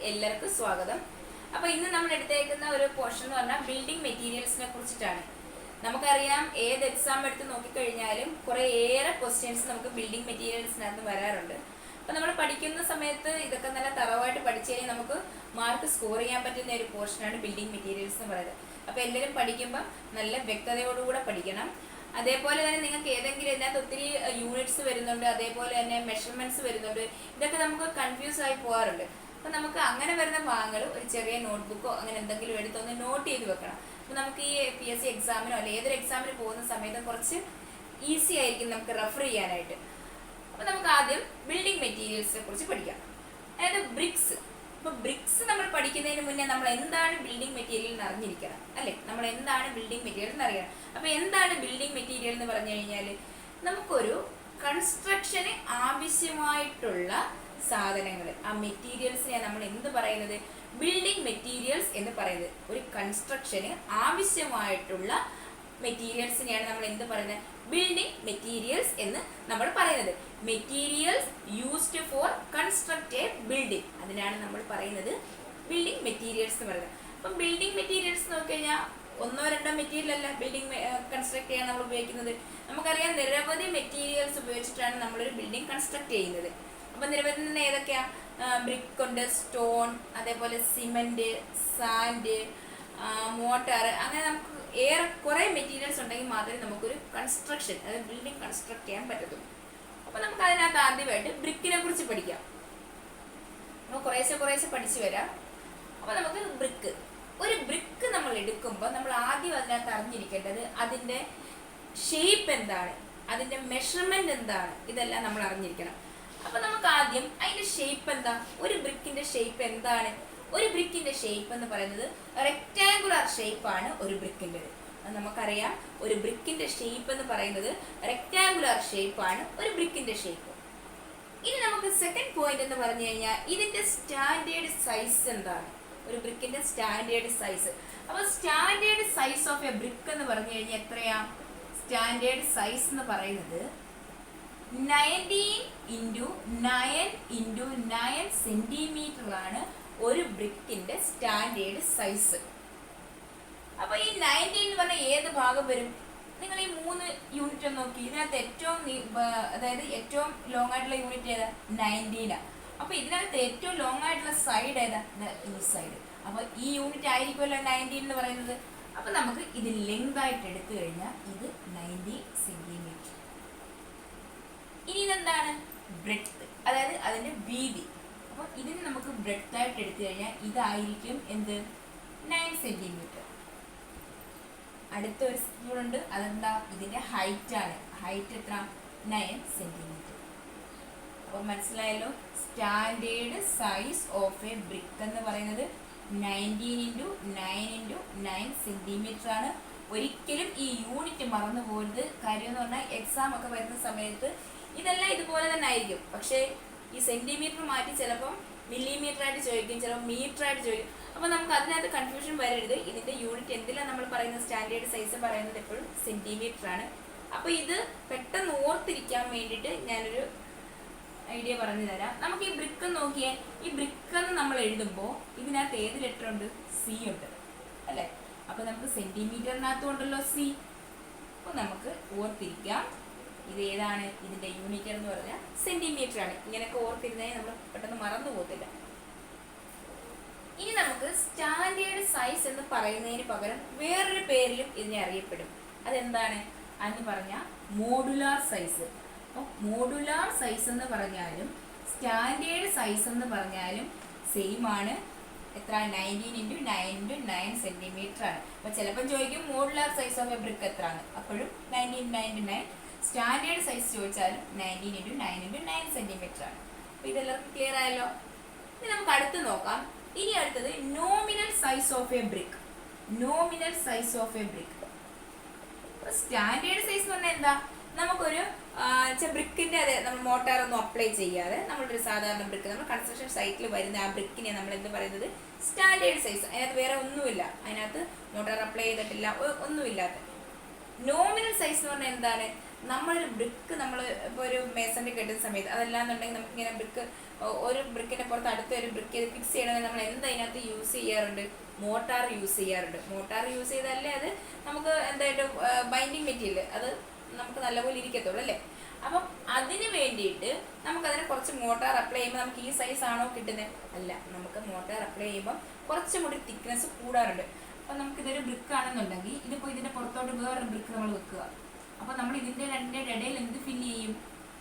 എല്ലാവർക്കും സ്വാഗതം. അപ്പോൾ ഇന്ന് നമ്മൾ എടുത്തേക്കുന്ന ഒരു പോർഷൻ എന്ന് പറഞ്ഞാൽ ബിൽഡിംഗ് മെറ്റീരിയൽസിനെ കുറിച്ചിട്ടാണ്. നമുക്കറിയാം ഏത് എക്സാം എടുത്ത് നോക്കിക്കഴിഞ്ഞാലും കുറേയേറെ ക്വസ്റ്റ്യൻസ് നമുക്ക് ബിൽഡിംഗ് മെറ്റീരിയൽസിനകത്ത് വരാറുണ്ട്. അപ്പോൾ നമ്മൾ പഠിക്കുന്ന സമയത്ത് ഇതൊക്കെ നല്ല തറവായിട്ട് പഠിച്ചു കഴിഞ്ഞാൽ നമുക്ക് മാർക്ക് സ്കോർ ചെയ്യാൻ പറ്റുന്ന ഒരു പോർഷനാണ് ബിൽഡിംഗ് മെറ്റീരിയൽസ് എന്ന് പറയുന്നത്. അപ്പോൾ എല്ലാവരും പഠിക്കുമ്പോൾ നല്ല വ്യക്തതയോടുകൂടെ പഠിക്കണം. അതേപോലെ തന്നെ നിങ്ങൾക്ക് ഏതെങ്കിലും ഇതിനകത്ത് ഒത്തിരി യൂണിറ്റ്സ് വരുന്നുണ്ട്, അതേപോലെ തന്നെ മെഷർമെന്റ്സ് വരുന്നുണ്ട്. ഇതൊക്കെ നമുക്ക് കൺഫ്യൂസ് ആയി പോകാറുണ്ട്. അപ്പം നമുക്ക് അങ്ങനെ വരുന്ന ഭാഗങ്ങൾ ഒരു ചെറിയ നോട്ട്ബുക്കോ അങ്ങനെ എന്തെങ്കിലും എടുത്തൊന്ന് നോട്ട് ചെയ്ത് വെക്കണം. അപ്പം നമുക്ക് ഈ PSC എക്സാമിനോ അല്ലെങ്കിൽ ഏതൊരു എക്സാമിന് പോകുന്ന സമയത്ത് കുറച്ച് ഈസി ആയിരിക്കും നമുക്ക് റെഫർ ചെയ്യാനായിട്ട്. അപ്പം നമുക്ക് ആദ്യം ബിൽഡിംഗ് മെറ്റീരിയൽസിനെ കുറിച്ച് പഠിക്കാം. അതായത് ബ്രിക്സ്. അപ്പോൾ ബ്രിക്സ് നമ്മൾ പഠിക്കുന്നതിന് മുന്നേ നമ്മൾ എന്താണ് ബിൽഡിംഗ് മെറ്റീരിയൽ എന്ന് അറിഞ്ഞിരിക്കണം, അല്ലേ? നമ്മൾ എന്താണ് ബിൽഡിംഗ് മെറ്റീരിയൽ എന്ന് അറിയണം. അപ്പോൾ എന്താണ് ബിൽഡിംഗ് മെറ്റീരിയൽ എന്ന് പറഞ്ഞു കഴിഞ്ഞാൽ നമുക്കൊരു കൺസ്ട്രക്ഷന് ആവശ്യമായിട്ടുള്ള സാധനങ്ങൾ, ആ മെറ്റീരിയൽസിനെ നമ്മൾ എന്ത് പറയുന്നത്? ബിൽഡിംഗ് മെറ്റീരിയൽസ് എന്ന് പറയുന്നത്. ഒരു കൺസ്ട്രക്ഷന് ആവശ്യമായിട്ടുള്ള മെറ്റീരിയൽസിനെയാണ് നമ്മൾ എന്ത് പറയുന്നത്? ബിൽഡിംഗ് മെറ്റീരിയൽസ് എന്ന് നമ്മൾ പറയുന്നത്. Materials used for construct A building, അതിനാണ് നമ്മൾ പറയുന്നത് ബിൽഡിംഗ് മെറ്റീരിയൽസ് എന്ന് പറയുന്നത്. അപ്പം ബിൽഡിംഗ് മെറ്റീരിയൽസ് നോക്കിക്കഴിഞ്ഞാൽ ഒന്നോ രണ്ടോ മെറ്റീരിയൽ അല്ല ബിൽഡിംഗ് കൺസ്ട്രക്ട് ചെയ്യാൻ നമ്മൾ ഉപയോഗിക്കുന്നത്. നമുക്കറിയാം നിരവധി മെറ്റീരിയൽസ് ഉപയോഗിച്ചിട്ടാണ് നമ്മളൊരു ബിൽഡിംഗ് കൺസ്ട്രക്ട് ചെയ്യുന്നത്. അപ്പം നിരവധി തന്നെ ഏതൊക്കെയാ? ബ്രിക്ക് ഉണ്ട്, സ്റ്റോൺ, അതേപോലെ സിമെന്റ്, സാൻഡ്, മോട്ടാർ, അങ്ങനെ നമുക്ക് കുറേ മെറ്റീരിയൽസ് ഉണ്ടെങ്കിൽ മാത്രമേ നമുക്കൊരു കൺസ്ട്രക്ഷൻ, അതായത് ബിൽഡിംഗ് കൺസ്ട്രക്ട് ചെയ്യാൻ പറ്റത്തുള്ളൂ. അപ്പോൾ നമുക്ക് അതിനകത്ത് ആദ്യമായിട്ട് ബ്രിക്കിനെ കുറിച്ച് പഠിക്കാം. നമുക്ക് കുറേശ്ശെ പഠിച്ചു വരാം. അപ്പോൾ നമുക്ക് ഒരു ബ്രിക്ക് നമ്മൾ എടുക്കുമ്പോൾ നമ്മൾ ആദ്യം അതിനകത്ത് അറിഞ്ഞിരിക്കേണ്ടത് അതിൻ്റെ ഷേപ്പ് എന്താണ്, അതിൻ്റെ മെഷർമെന്റ് എന്താണ്, ഇതെല്ലാം നമ്മൾ അറിഞ്ഞിരിക്കണം. അപ്പോൾ നമുക്ക് ആദ്യം അതിൻ്റെ ഷേപ്പ് എന്താ, ഒരു ബ്രിക്കിന്റെ ഷേപ്പ് എന്താണ്? ഒരു ബ്രിക്കിന്റെ ഷേപ്പ് എന്ന് പറയുന്നത് റെക്ടാങ്കുലർ ഷേപ്പാണ് ഒരു ബ്രിക്കിൻ്റെത്. നമുക്കറിയാം ഒരു ബ്രിക്കിന്റെ ഷേപ്പ് എന്ന് പറയുന്നത് റെക്ടാങ്കുലർ ഷേപ്പാണ് ഒരു ബ്രിക്കിന്റെ ഷേപ്പ്. ഇനി നമുക്ക് സെക്കൻഡ് പോയിന്റ് എന്ന് പറഞ്ഞു കഴിഞ്ഞാൽ ഇതിന്റെ സ്റ്റാൻഡേർഡ് സൈസ് എന്താണ്? ഒരു ബ്രിക്കിന്റെ സ്റ്റാൻഡേർഡ് സൈസ്. അപ്പോൾ standard size of A brick എന്ന് പറഞ്ഞു കഴിഞ്ഞാൽ എത്രയാ? സ്റ്റാൻഡേർഡ് സൈസ് എന്ന് പറയുന്നത് 19x9x9 സെന്റിമീറ്റർ ആണ് ഒരു ബ്രിക്കിന്റെ സ്റ്റാൻഡേർഡ് സൈസ്. അപ്പൊ ഈ 19 എന്ന് പറഞ്ഞാൽ ഏത് ഭാഗം വരും? നിങ്ങൾ ഈ 3 യൂണിറ്റ് നോക്കി, ഇതിനകത്ത് ഏറ്റവും ലോങ് ആയിട്ടുള്ള യൂണിറ്റ് ഏതാ? 19. അപ്പൊ ഇതിനകത്ത് ഏറ്റവും ലോങ് ആയിട്ടുള്ള സൈഡ് ഏതാ? ഈ സൈഡ്. അപ്പൊ ഈ യൂണിറ്റ് ആയിരിക്കുമല്ലോ 19 എന്ന് പറയുന്നത്. അപ്പൊ നമുക്ക് ഇത് ലെങ്ത് ആയിട്ട് എടുത്തു കഴിഞ്ഞാൽ ഇത് 90 സെന്റിമീറ്റർ. ഇനി ഇതെന്താണ്? ബ്രെഡ്ത്ത്, അതായത് അതിന്റെ വീതി. അപ്പോൾ ഇതിന് നമുക്ക് ബ്രെഡ്ത്ത് ആയിട്ട് എടുത്തു കഴിഞ്ഞാൽ ഇതായിരിക്കും എന്ത്? 9 സെന്റിമീറ്റർ. അടുത്തൊരു സ്പൂണുണ്ട്, അതെന്താ? ഇതിന്റെ ഹൈറ്റ് ആണ്. ഹൈറ്റ് എത്ര? 9 സെന്റിമീറ്റർ. അപ്പോൾ മനസ്സിലായല്ലോ, standard size of A brick എന്ന് പറയുന്നത് 19 × 9 × 9 സെന്റിമീറ്റർ ആണ്. ഒരിക്കലും ഈ യൂണിറ്റ് മറന്നു പോകരുത്. കാര്യം എന്ന് പറഞ്ഞാൽ എക്സാം ഒക്കെ വരുന്ന സമയത്ത് ഇതെല്ലാം ഇതുപോലെ തന്നെ ആയിരിക്കും. പക്ഷേ ഈ സെന്റിമീറ്റർ മാറ്റി ചിലപ്പം മില്ലിമീറ്റർ ആയിട്ട് ചോദിക്കും, ചിലപ്പോൾ മീറ്റർ ആയിട്ട് ചോദിക്കും. അപ്പോൾ നമുക്ക് അതിനകത്ത് കൺഫ്യൂഷൻ വരരുത്. ഇതിന്റെ യൂണിറ്റ് എന്തിലാണ് നമ്മൾ പറയുന്നത്? സ്റ്റാൻഡേർഡ് സൈസ് പറയുന്നത് എപ്പോഴും സെന്റിമീറ്റർ ആണ്. അപ്പോൾ ഇത് പെട്ടെന്ന് ഓർത്തിരിക്കാൻ വേണ്ടിയിട്ട് ഞാനൊരു ഐഡിയ പറഞ്ഞു തരാം. നമുക്ക് ഈ ബ്രിക്ക് നോക്കിയാൽ, ഈ ബ്രിക്ക് എന്ന് നമ്മൾ എഴുതുമ്പോൾ ഇതിനകത്ത് ഏത് ലെറ്റർ ഉണ്ട്? സി ഉണ്ട്, അല്ലേ? അപ്പോൾ നമുക്ക് സെന്റിമീറ്ററിനകത്തും ഉണ്ടല്ലോ സി. അപ്പോൾ നമുക്ക് ഓർത്തിരിക്കാം ഇത് ഏതാണ്? ഇതിന്റെ യൂണിറ്റ് എന്ന് പറഞ്ഞാൽ സെന്റിമീറ്റർ ആണ്. ഇങ്ങനെയൊക്കെ ഓർത്തിരുന്നതിന് നമ്മൾ പെട്ടെന്ന് മറന്നു പോകത്തില്ല. ഇനി നമുക്ക് സ്റ്റാൻഡേർഡ് സൈസ് എന്ന് പറയുന്നതിന് പകരം വേറൊരു പേരിലും ഇതിനെ അറിയപ്പെടും. അതെന്താണ്? അതെന്ന് പറഞ്ഞാൽ മോഡുലാർ സൈസ്. അപ്പോൾ മോഡുലാർ സൈസ് എന്ന് പറഞ്ഞാലും സ്റ്റാൻഡേർഡ് സൈസ് എന്ന് പറഞ്ഞാലും സെയിം ആണ്. എത്ര? 19 × 9 × 9 സെന്റിമീറ്റർ ആണ്. അപ്പോൾ ചിലപ്പം ചോദിക്കും modular size of A brick എത്ര ആണ്? അപ്പോഴും 19 × 9 × 9. സ്റ്റാൻഡേർഡ് സൈസ് ചോദിച്ചാലും 19 × 9 × 9 സെന്റിമീറ്റർ ആണ്. അപ്പോൾ ഇതെല്ലാവർക്കും ക്ലിയർ ആയല്ലോ. ഇനി നമുക്ക് അടുത്ത് നോക്കാം. ഇനി അടുത്തത് nominal size of A brick. Nominal size of A brick. Standard size എന്ന് പറഞ്ഞാൽ എന്താ? നമുക്കൊരു ബ്രിക്കിന്റെ അതെ നമ്മൾ മോട്ടാറൊന്നും അപ്ലൈ ചെയ്യാതെ നമ്മളൊരു സാധാരണ ബ്രിക്ക്, നമ്മൾ കൺസ്ട്രക്ഷൻ സൈറ്റിൽ വരുന്ന ആ ബ്രിക്കിനെ നമ്മൾ എന്ത് പറയുന്നത്? Standard size. അതിനകത്ത് വേറെ ഒന്നുമില്ല, അതിനകത്ത് മോട്ടാർ അപ്ലൈ ചെയ്തിട്ടില്ല, ഒന്നുമില്ലാത്ത. നോമിനൽ സൈസ് എന്ന് പറഞ്ഞാൽ എന്താണ്? നമ്മളൊരു ബ്രിക്ക് നമ്മൾ ഇപ്പോൾ ഒരു മേസന്റെ കെട്ടുന്ന സമയത്ത്, അതല്ലാന്നുണ്ടെങ്കിൽ നമുക്കിങ്ങനെ ബ്രിക്ക് ഒരു ബ്രിക്കിന്റെ പുറത്ത് അടുത്ത ഒരു ബ്രിക്ക് ഫിക്സ് ചെയ്യണമെങ്കിൽ നമ്മൾ എന്ത് അതിനകത്ത് യൂസ് ചെയ്യാറുണ്ട്? മോട്ടാർ യൂസ് ചെയ്യാറുണ്ട്. മോട്ടാർ യൂസ് ചെയ്താലേ അത് നമുക്ക് എന്തായിട്ട് ബൈൻഡിങ് മെറ്റീരിയൽ അത് നമുക്ക് നല്ലപോലെ ഇരിക്കത്തുള്ളൂ അല്ലേ. അപ്പം അതിന് വേണ്ടിയിട്ട് നമുക്കതിനെ കുറച്ച് മോട്ടാർ അപ്ലൈ ചെയ്യുമ്പോൾ നമുക്ക് ഈ സൈസ് ആണോ കിട്ടുന്നത്? അല്ല, നമുക്ക് മോട്ടാർ അപ്ലൈ ചെയ്യുമ്പോൾ കുറച്ചും കൂടി തിക്നെസ് കൂടാറുണ്ട്. അപ്പം നമുക്കിതൊരു ബ്രിക്ക് ആണെന്നുണ്ടെങ്കിൽ ഇതിപ്പോൾ ഇതിൻ്റെ പുറത്തോട്ട് വേറൊരു ബ്രിക്ക് നമ്മൾ വെക്കുക. അപ്പോൾ നമ്മൾ ഇതിൻ്റെ രണ്ടിൻ്റെ ഇടയിൽ എന്ത് ഫില്ല് ചെയ്യും?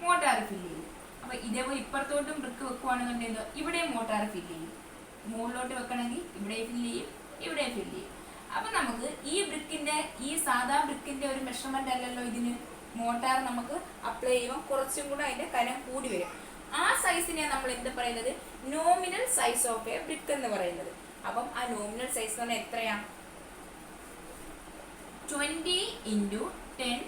മോട്ടാർ ഫില്ല് ചെയ്യും. അപ്പോൾ ഇതേപോലെ ഇപ്പുറത്തോട്ടും ബ്രിക്ക് വെക്കുകയാണെന്നുണ്ടെങ്കിൽ ഇവിടെയും മോട്ടാർ ഫില്ല് ചെയ്യും. മുകളിലോട്ട് വെക്കണമെങ്കിൽ ഇവിടെ ഫില്ല് ചെയ്യും, ഇവിടെ ഫില്ല് ചെയ്യും. അപ്പം നമുക്ക് ഈ ബ്രിക്കിൻ്റെ ഈ സാധാ ബ്രിക്കിൻ്റെ ഒരു മെഷർമെൻ്റ് അല്ലല്ലോ ഇതിന്. മോട്ടാർ നമുക്ക് അപ്ലൈ ചെയ്യുമ്പോൾ കുറച്ചും കൂടെ അതിൻ്റെ കനം കൂടി വരും. ആ സൈസിനെ നമ്മൾ എന്ത് പറയുന്നത്? Nominal size of A brick എന്ന് പറയുന്നത്. അപ്പം ആ നോമിനൽ സൈസ് എന്ന് പറഞ്ഞാൽ എത്രയാണ്? 20 × 10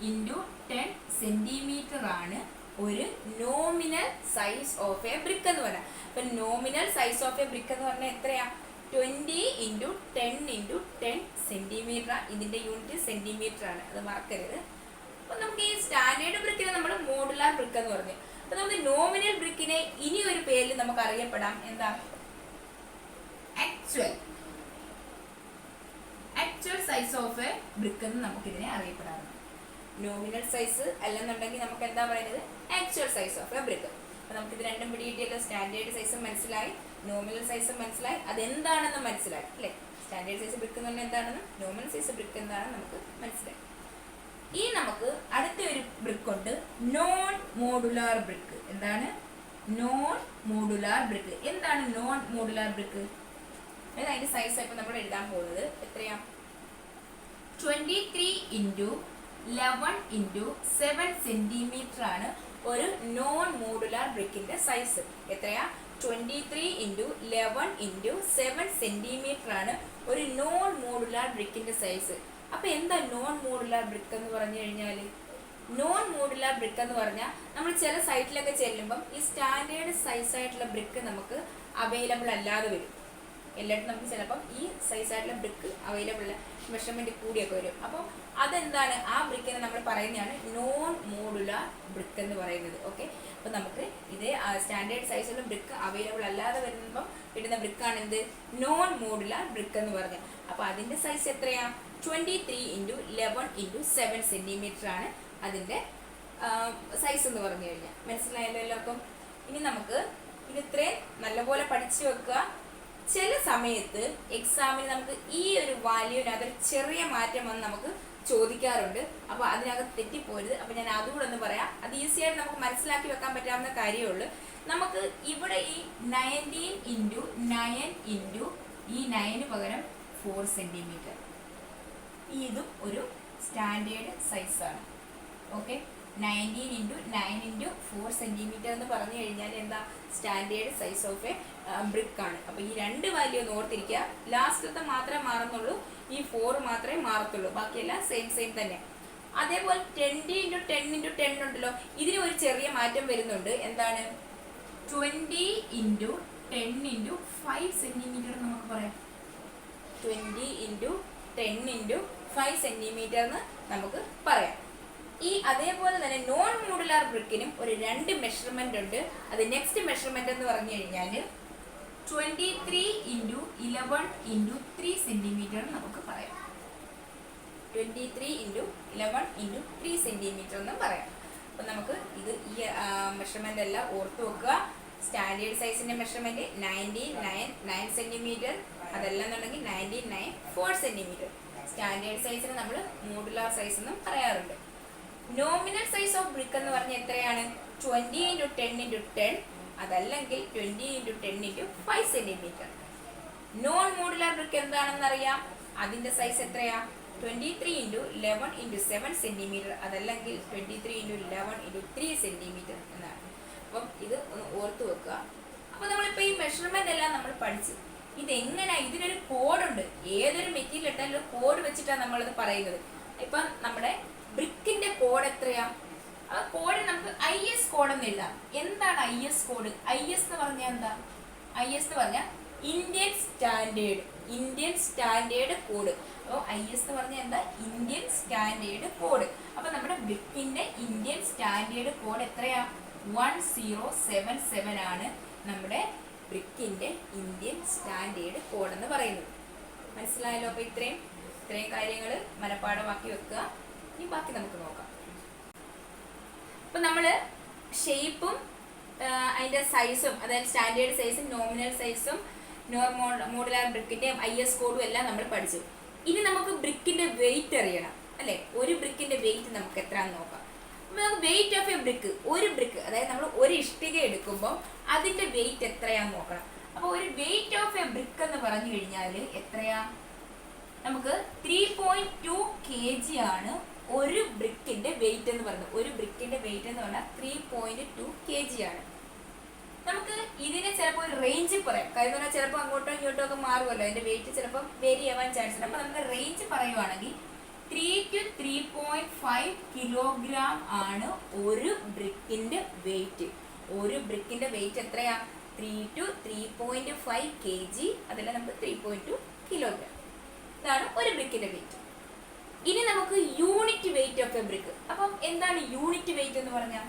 × 10 സെന്റിമീറ്റർ ആണ് ഒരു nominal size of A brick എന്ന് പറഞ്ഞാൽ. അപ്പം nominal size of A brick എന്ന് പറഞ്ഞാൽ എത്രയാ? 20 × 10 × 10 സെന്റിമീറ്റർ. ഇതിന്റെ യൂണിറ്റ് സെന്റിമീറ്റർ ആണ്, അത് മറക്കരുത്. അപ്പൊ നമുക്ക് ഈ സ്റ്റാൻഡേർഡ് ബ്രിക്കിനെ നമ്മൾ മോഡുലാർ ബ്രിക്ക് എന്ന് പറഞ്ഞു. അപ്പൊ നമുക്ക് നോമിനൽ ബ്രിക്കിനെ ഇനി ഒരു പേരിൽ നമുക്ക് അറിയപ്പെടാം. എന്താ? Actual size of A brick എന്ന് നമുക്ക് ഇതിനെ അറിയപ്പെടാറുണ്ട്. നോമിനൽ സൈസ് അല്ലെന്നുണ്ടെങ്കിൽ നമുക്ക് എന്താ പറയുന്നത്? Actual size of A brick. അപ്പൊ നമുക്ക് ഇത് രണ്ടും പിടികിട്ടിയല്ലോ. സ്റ്റാൻഡേർഡ് സൈസും മനസ്സിലായി, നോമിനൽ സൈസും മനസ്സിലായി, അതെന്താണെന്ന് മനസ്സിലായി അല്ലേ. സ്റ്റാൻഡേർഡ് സൈസ് ബ്രിക്ക് എന്ന് പറഞ്ഞാൽ എന്താണെന്നും നോമിനൽ സൈസ് ബ്രിക്ക് എന്താണെന്ന് നമുക്ക് മനസ്സിലായി. ഈ നമുക്ക് അടുത്ത ഒരു ബ്രിക്ക് ഉണ്ട്, നോൺ മോഡുലാർ ബ്രിക്ക്. എന്താണ് നോൺ മോഡുലാർ ബ്രിക്ക്? എന്താണ് നോൺ മോഡുലാർ ബ്രിക്ക്? അതിന്റെ സൈസ് ഇപ്പൊ നമ്മൾ എഴുതാൻ പോകുന്നത് എത്രയാ? 23 × 11 × 7 സെന്റിമീറ്റർ ആണ് ഒരു നോൺ മോഡുലാർ ബ്രിക്കിന്റെ സൈസ്. എത്രയാ? 23 × 11 × 7 സെന്റിമീറ്റർ ആണ് ഒരു നോൺ മോഡുലാർ ബ്രിക്കിന്റെ സൈസ്. അപ്പൊ എന്താ നോൺ മോഡുലാർ ബ്രിക്ക് എന്ന് പറഞ്ഞു കഴിഞ്ഞാൽ? നോൺ മോഡുലാർ ബ്രിക്ക് എന്ന് പറഞ്ഞാൽ നമ്മൾ ചില സൈറ്റിലൊക്കെ ചെല്ലുമ്പം ഈ സ്റ്റാൻഡേർഡ് സൈസ് ആയിട്ടുള്ള ബ്രിക്ക് നമുക്ക് അവൈലബിൾ അല്ലാതെ വരും. എല്ലായിടത്തും നമുക്ക് ചിലപ്പം ഈ സൈസ് ആയിട്ടുള്ള ബ്രിക്ക് അവൈലബിൾ അല്ല, മെഷർമെന്റ് കൂടിയൊക്കെ വരും. അപ്പോൾ അതെന്താണ്? ആ ബ്രിക്കിനെ നമ്മൾ പറയുന്നതാണ് നോൺ മോഡുലാർ ബ്രിക്ക് എന്ന് പറയുന്നത്. ഓക്കെ, അപ്പൊ നമുക്ക് ഇത് സ്റ്റാൻഡേർഡ് സൈസുള്ള ബ്രിക്ക് അവൈലബിൾ അല്ലാതെ വരുമ്പം കിട്ടുന്ന ബ്രിക്കാണ് എന്ത്? നോൺ മോഡുലാർ ബ്രിക്ക് എന്ന് പറഞ്ഞാൽ. അപ്പൊ അതിന്റെ സൈസ് എത്രയാ? 23 × 11 × 7 സെന്റിമീറ്റർ ആണ് അതിന്റെ സൈസ് എന്ന് പറഞ്ഞു കഴിഞ്ഞാൽ. മനസ്സിലായല്ലോ എല്ലാവർക്കും? ഇനി നമുക്ക് ഇത് ഇത്രയും നല്ലപോലെ പഠിച്ചു വെക്കുക. ചില സമയത്ത് എക്സാമിന് നമുക്ക് ഈ ഒരു വാല്യൂവിനകത്ത് ഒരു ചെറിയ മാറ്റം വന്ന് നമുക്ക് ചോദിക്കാറുണ്ട്. അപ്പോൾ അതിനകത്ത് തെറ്റിപ്പോരുത്. അപ്പോൾ ഞാൻ അതുകൂടെ ഒന്ന് പറയാം. അത് ഈസിയായിട്ട് നമുക്ക് മനസ്സിലാക്കി വെക്കാൻ പറ്റാവുന്ന കാര്യമേ ഉള്ളൂ. നമുക്ക് ഇവിടെ ഈ 19 × 9 × ഈ 9 പകരം 4 സെന്റിമീറ്റർ, ഇതും ഒരു സ്റ്റാൻഡേർഡ് സൈസാണ്. ഓക്കെ, 19 × 9 × 4 സെന്റിമീറ്റർ എന്ന് പറഞ്ഞു കഴിഞ്ഞാൽ എന്താ? Standard size of A brick ആണ്. അപ്പോൾ ഈ രണ്ട് വാല്യൂ ഒന്ന് ഓർത്തിരിക്കുക. ലാസ്റ്റത്തെ മാത്രമേ മാറുന്നുള്ളൂ, ഈ 4 മാത്രമേ മാറത്തുള്ളൂ, ബാക്കിയെല്ലാം സെയിം തന്നെ. അതേപോലെ 20 × 10 × 10 ഉണ്ടല്ലോ, ഇതിന് ഒരു ചെറിയ മാറ്റം വരുന്നുണ്ട്. എന്താണ്? 20 × 10 × 5 സെന്റിമീറ്റർ നമുക്ക് പറയാം. 20 × 10 × 5 സെന്റിമീറ്റർ എന്ന് നമുക്ക് പറയാം. ഈ അതേപോലെ തന്നെ നോൺ മോഡുലാർ ബ്രിക്കിനും ഒരു 2 മെഷർമെന്റ് ഉണ്ട്. അത് നെക്സ്റ്റ് മെഷർമെന്റ് എന്ന് പറഞ്ഞു കഴിഞ്ഞാൽ 23 × 11 × 3 സെന്റിമീറ്റർ നമുക്ക് പറയാം. 23 × 11 × 3 സെന്റിമീറ്റർ എന്നും പറയാം. അപ്പൊ നമുക്ക് ഇത് ഈ മെഷർമെന്റ് എല്ലാം ഓർത്തു വെക്കുക. സ്റ്റാൻഡേർഡ് സൈസിന്റെ മെഷർമെന്റ് 9 സെന്റിമീറ്റർ, അതല്ലെന്നുണ്ടെങ്കിൽ 4 സെന്റിമീറ്റർ. സ്റ്റാൻഡേർഡ് സൈസിന് നമ്മൾ മോഡുലാർ സൈസ് എന്നും പറയാറുണ്ട്. നോമിനൽ സൈസ് ഓഫ് ബ്രിക്ക് എന്ന് പറഞ്ഞാൽ എത്രയാണ്? 20 × 10 × 10, അതല്ലെങ്കിൽ 20 × 10 × 5 സെന്റിമീറ്റർ. നോൺ മോഡുലാർ ബ്രിക്ക് എന്താണെന്ന് അറിയാം. അതിന്റെ സൈസ് എത്രയാ? 23 × 11 × 7 സെന്റിമീറ്റർ, അതല്ലെങ്കിൽ 23 × 11 × 3 സെന്റിമീറ്റർ എന്നാണ്. അപ്പം ഇത് ഒന്ന് ഓർത്തു വെക്കുക. അപ്പൊ നമ്മളിപ്പോ ഈ മെഷർമെന്റ് എല്ലാം നമ്മൾ പഠിച്ചു. ഇതെങ്ങനെയാ? ഇതിനൊരു കോഡുണ്ട്. ഏതൊരു മെറ്റീരിയൽ ഇട്ടാലും ഒരു കോഡ് വെച്ചിട്ടാണ് നമ്മളിത് പറയുന്നത്. ഇപ്പം നമ്മുടെ ബ്രിക്കിന്റെ കോഡ് എത്രയാ? ആ കോഡ് നമുക്ക് IS കോഡ് എന്ന് എഴുതാം. എന്താണ് IS കോഡ്? IS എന്ന് പറഞ്ഞാൽ എന്താ? IS എന്ന് പറഞ്ഞാൽ ഇന്ത്യൻ സ്റ്റാൻഡേർഡ് കോഡ്. അപ്പോൾ IS എന്ന് പറഞ്ഞാൽ എന്താ? Indian standard code. അപ്പൊ നമ്മുടെ ബ്രിക്കിന്റെ ഇന്ത്യൻ സ്റ്റാൻഡേർഡ് കോഡ് എത്രയാ? 1077 ആണ് നമ്മുടെ ബ്രിക്കിന്റെ ഇന്ത്യൻ സ്റ്റാൻഡേർഡ് കോഡ് എന്ന് പറയുന്നത്. മനസ്സിലായല്ലോ? അപ്പൊ ഇത്രയും കാര്യങ്ങൾ മനപ്പാഠമാക്കി വെക്കുക. ഇനി ബാക്കി നമുക്ക് നോക്കാം. അപ്പൊ നമ്മള് ഷേപ്പും അതിന്റെ സൈസും, അതായത് സ്റ്റാൻഡേർഡ് സൈസും നോമിനൽ സൈസും മോഡുലാർ ബ്രിക്കിന്റെയും IS കോഡും എല്ലാം നമ്മൾ പഠിച്ചു. ഇനി നമുക്ക് ബ്രിക്കിന്റെ വെയിറ്റ് അറിയണം അല്ലെ? ഒരു ബ്രിക്കിന്റെ വെയിറ്റ് നമുക്ക് എത്രയാണെന്ന് നോക്കാം. അപ്പൊ നമുക്ക് വെയിറ്റ് ഓഫ് എ ബ്രിക്ക്, ഒരു ബ്രിക്ക്, അതായത് നമ്മൾ ഒരു ഇഷ്ടിക എടുക്കുമ്പോൾ അതിന്റെ വെയിറ്റ് എത്രയാന്ന് നോക്കണം. അപ്പൊ ഒരു വെയിറ്റ് ഓഫ് എ ബ്രിക്ക് എന്ന് പറഞ്ഞു കഴിഞ്ഞാൽ എത്രയാ? നമുക്ക് 3.2 kg ആണ് ഒരു ബ്രിക്കിന്റെ വെയിറ്റ് എന്ന് പറയുന്നത്. ഒരു ബ്രിക്കിന്റെ വെയിറ്റ് എന്ന് പറഞ്ഞാൽ 3.2 kg ആണ്. നമുക്ക് ഇതിനെ ചിലപ്പോൾ ഒരു റേഞ്ച് പറയാം. കാര്യം പറഞ്ഞാൽ ചിലപ്പോൾ അങ്ങോട്ടോ ഇങ്ങോട്ടോ ഒക്കെ മാറുമല്ലോ, അതിന്റെ വെയിറ്റ് ചിലപ്പോൾ വേരി ആവാൻ ചാൻസ് ഉണ്ട്. അപ്പൊ നമുക്ക് റേഞ്ച് പറയുവാണെങ്കിൽ 3 to 3.5 കിലോഗ്രാം ആണ് ഒരു ബ്രിക്കിന്റെ വെയിറ്റ്. ഒരു ബ്രിക്കിന്റെ വെയിറ്റ് എത്രയാ? 3 to 3.5 kg, അതല്ല നമുക്ക് 3.2 കിലോഗ്രാം. ഇതാണ് ഒരു ബ്രിക്കിന്റെ വെയിറ്റ്. ഇനി നമുക്ക് unit weight of A brick. അപ്പം എന്താണ് യൂണിറ്റ് വെയിറ്റ് എന്ന് പറഞ്ഞാൽ?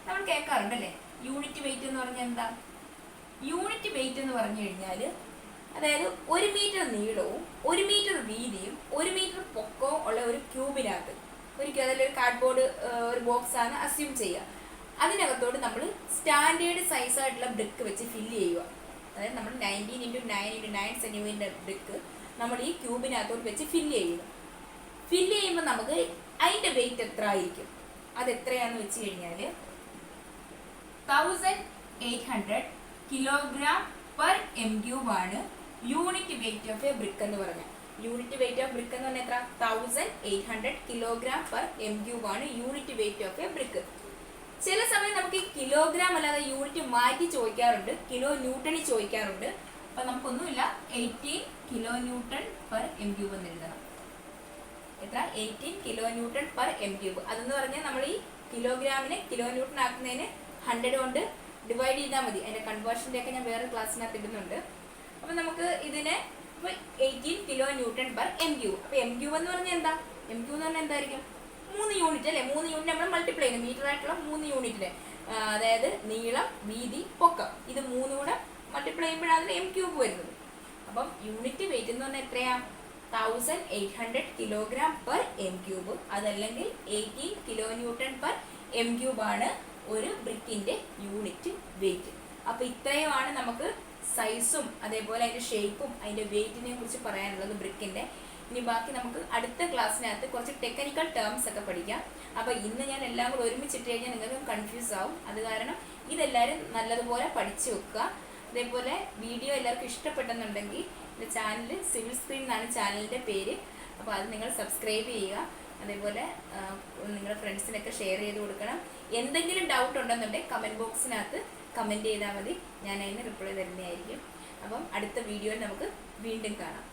നമ്മൾ കേൾക്കാറുണ്ടല്ലേ യൂണിറ്റ് വെയിറ്റ് എന്ന് പറഞ്ഞാൽ എന്താ? യൂണിറ്റ് വെയിറ്റ് എന്ന് പറഞ്ഞു കഴിഞ്ഞാൽ അതായത് 1 മീറ്റർ നീളവും 1 മീറ്റർ വീതിയും 1 മീറ്റർ പൊക്കവും ഉള്ള ഒരു ക്യൂബിനകത്ത്, അതിലൊരു കാർഡ്ബോർഡ് ഒരു ബോക്സ് ആണ് അസ്യൂം ചെയ്യുക. അതിനകത്തോട് നമ്മൾ സ്റ്റാൻഡേർഡ് സൈസ് ആയിട്ടുള്ള ബ്രിക്ക് വെച്ച് ഫില്ല് ചെയ്യുക. അതായത് നമ്മൾ 19 × 9 × 9 സെന്റിമീറ്റർ ബ്രിക്ക് നമ്മൾ ഈ ക്യൂബിനകത്തോട് വെച്ച് ഫില്ല് ചെയ്യുന്നു. ഫില്ല് ചെയ്യുമ്പോൾ നമുക്ക് അതിന്റെ വെയിറ്റ് എത്ര ആയിരിക്കും? അത് എത്രയാണെന്ന് വെച്ച് കഴിഞ്ഞാൽ 1800 കിലോഗ്രാം പെർ m³ ആണ് unit weight of A brick എന്ന് പറഞ്ഞാൽ. യൂണിറ്റ് വെയിറ്റ് ഓഫ് ബ്രിക്ക് എന്ന് പറഞ്ഞാൽ എത്ര? 1800 കിലോഗ്രാം പെർ m³ ആണ് unit weight of A brick. ചില സമയം നമുക്ക് ഈ കിലോഗ്രാം അല്ലാതെ യൂണിറ്റ് മാറ്റി ചോദിക്കാറുണ്ട്, കിലോ ന്യൂട്ടണിൽ ചോദിക്കാറുണ്ട്. അപ്പൊ നമുക്കൊന്നുമില്ല, 18 കിലോ ന്യൂട്ടൺ പെർ m³ എന്ന് എഴുതണം. എത്ര? 18 കിലോ ന്യൂട്ടൺ പെർ m³. അതെന്ന് പറഞ്ഞാൽ നമ്മൾ ഈ കിലോഗ്രാമിനെ കിലോ ന്യൂട്ടൺ ആക്കുന്നതിന് 100 കൊണ്ട് ഡിവൈഡ് ചെയ്താൽ മതി. അതിന്റെ കൺവേർഷൻ്റെ ഒക്കെ ഞാൻ വേറെ ക്ലാസ്സിനകത്ത് ഇടുന്നുണ്ട്. അപ്പൊ നമുക്ക് ഇതിനെ 18 കിലോ ന്യൂട്ടൺ പെർ m³. അപ്പൊ m³ എന്ന് പറഞ്ഞാൽ എന്താ? m³ എന്ന് പറഞ്ഞാൽ എന്തായിരിക്കും? 3 യൂണിറ്റ് അല്ലെ? 3 യൂണിറ്റ് നമ്മൾ മൾട്ടിപ്ലൈ ചെയ്യുന്നു. മീറ്റർ ആയിട്ടുള്ള 3 യൂണിറ്റിലെ, അതായത് നീളം, വീതി, പൊക്കം, ഇത് 3 കൂടെ മൾട്ടിപ്ലൈ ചെയ്യുമ്പോഴാണ് m³ വരുന്നത്. അപ്പം യൂണിറ്റ് വെയിറ്റ് എന്ന് പറഞ്ഞാൽ എത്രയാ? 1800 കിലോഗ്രാം പെർ m³. അതല്ലെങ്കിൽ 18 കിലോ ന്യൂട്ടൺ പെർ m³ ആണ് ഒരു ബ്രിക്കിന്റെ യൂണിറ്റ് വെയിറ്റ്. അപ്പൊ ഇത്രയുമാണ് നമുക്ക് സൈസും അതേപോലെ അതിന്റെ ഷേപ്പും അതിന്റെ വെയിറ്റിനെ കുറിച്ച് പറയാനുള്ളത് ബ്രിക്കിന്റെ. ഇനി ബാക്കി നമുക്ക് അടുത്ത ക്ലാസ്സിനകത്ത് കുറച്ച് ടെക്നിക്കൽ ടേംസ് ഒക്കെ പഠിക്കാം. അപ്പൊ ഇന്ന് ഞാൻ എല്ലാം കൂടെ ഒരുമിച്ചിട്ട് കഴിഞ്ഞാൽ നിങ്ങൾക്ക് കൺഫ്യൂസ് ആവും. അത് കാരണം ഇതെല്ലാവരും നല്ലതുപോലെ പഠിച്ചു വെക്കുക. അതേപോലെ വീഡിയോ എല്ലാവർക്കും ഇഷ്ടപ്പെട്ടെന്നുണ്ടെങ്കിൽ എൻ്റെ ചാനൽ സിവിൽ സ്ക്രീൻ എന്നാണ് ചാനലിൻ്റെ പേര്. അപ്പോൾ അത് നിങ്ങൾ സബ്സ്ക്രൈബ് ചെയ്യുക. അതേപോലെ നിങ്ങളുടെ ഫ്രണ്ട്സിനൊക്കെ ഷെയർ ചെയ്ത് കൊടുക്കണം. എന്തെങ്കിലും ഡൗട്ട് ഉണ്ടെന്നുണ്ടെങ്കിൽ കമൻറ്റ് ബോക്സിനകത്ത് കമൻറ്റ് ചെയ്താൽ മതി, ഞാൻ അതിന് റിപ്ലൈ തരുന്നതായിരിക്കും. അപ്പം അടുത്ത വീഡിയോയിൽ നമുക്ക് വീണ്ടും കാണാം.